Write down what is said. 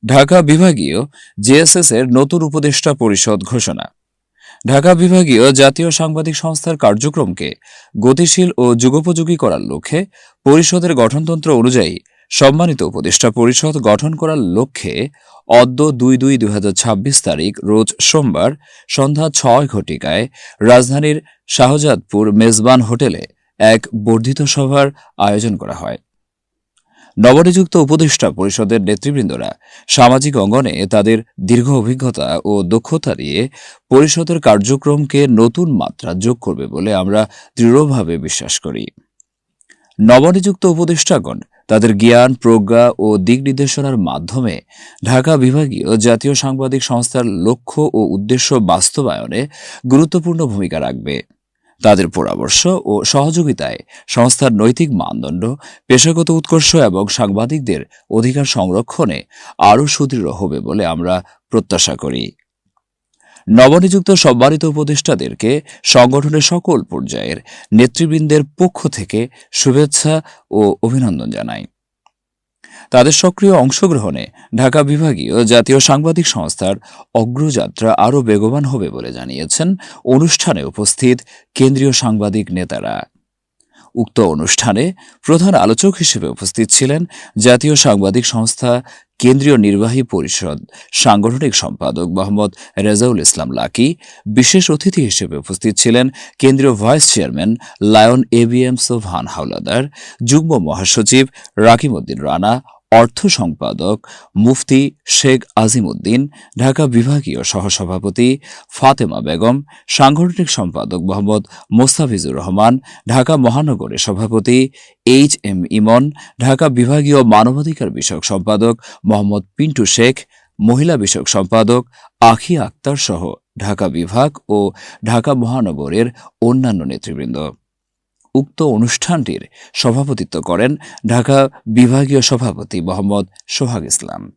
ঢাকা বিভাগীয় জেএসএস এর নতুন উপদেষ্টা পরিষদ ঘোষণা। ঢাকা বিভাগীয় জাতীয় সাংবাদিক সংস্থার কার্যক্রমকে গতিশীল ও যুগোপযোগী করার লক্ষ্যে পরিষদের গঠনতন্ত্র অনুযায়ী সম্মানিত উপদেষ্টা পরিষদ গঠন করার লক্ষ্যে অদ্য ২/২/২০২৬ তারিখ রোজ সোমবার সন্ধ্যা ৬ ঘটিকায় রাজধানীর শাহজাদপুর মেজবান হোটেলে এক বর্ধিত সভার আয়োজন করা হয়। নবনিযুক্ত উপদেষ্টা পরিষদের নেতৃবৃন্দরা সামাজিক অঙ্গনে তাদের দীর্ঘ অভিজ্ঞতা ও দক্ষতা দিয়ে পরিষদের কার্যক্রমকে নতুন মাত্রা যোগ করবে বলে আমরা দৃঢ়ভাবে বিশ্বাস করি। নবনিযুক্ত উপদেষ্টাগণ তাদের জ্ঞান, প্রজ্ঞা ও দিক নির্দেশনার মাধ্যমে ঢাকা বিভাগীয় জাতীয় সাংবাদিক সংস্থার লক্ষ্য ও উদ্দেশ্য বাস্তবায়নে গুরুত্বপূর্ণ ভূমিকা রাখবে। তাদের পরামর্শ ও সহযোগিতায় সংস্থার নৈতিক মানদণ্ড, পেশাগত উৎকর্ষ এবং সাংবাদিকদের অধিকার সংরক্ষণে আরও সুদৃঢ় হবে বলে আমরা প্রত্যাশা করি। নবনিযুক্ত সম্মানিত উপদেষ্টাদেরকে সংগঠনের সকল পর্যায়ের নেতৃবৃন্দের পক্ষ থেকে শুভেচ্ছা ও অভিনন্দন জানাই। তাদের সক্রিয় অংশগ্রহণে ঢাকা বিভাগীয় জাতীয় সাংবাদিক সংস্থার অগ্রযাত্রা আরও বেগবান হবে বলে জানিয়েছেন অনুষ্ঠানে উপস্থিত কেন্দ্রীয় সাংবাদিক নেতারা। উক্ত অনুষ্ঠানে প্রধান আলোচক হিসেবে উপস্থিত ছিলেন জাতীয় সাংবাদিক সংস্থা কেন্দ্রীয় নির্বাহী পরিষদ সাংগঠনিক সম্পাদক মোহাম্মদ রেজাউল ইসলাম লাকী। বিশেষ অতিথি হিসেবে উপস্থিত ছিলেন কেন্দ্রীয় vice chairman lion ABM Sobhan Howlader, যুগ্ম মহাসচিব রাকিম উদ্দিন রানা, অর্থ সম্পাদক মুফতি শেখ আজিম উদ্দিন, ঢাকা বিভাগীয় সহসভাপতি ফাতেমা বেগম, সাংগঠনিক সম্পাদক মোহাম্মদ মোস্তাফিজুর রহমান, ঢাকা মহানগরের সভাপতি এইচ.এম. ইমন, ঢাকা বিভাগীয় মানবাধিকার বিষয়ক সম্পাদক মোহাম্মদ পিন্টু শেখ, মহিলা বিষয়ক সম্পাদক আখি আক্তার সহ ঢাকা বিভাগ ও ঢাকা মহানগরের অন্যান্য নেতৃবৃন্দ। উক্ত অনুষ্ঠানটির সভাপতিত্ব করেন ঢাকা বিভাগীয় সভাপতি মোহাম্মদ সোহাগ ইসলাম।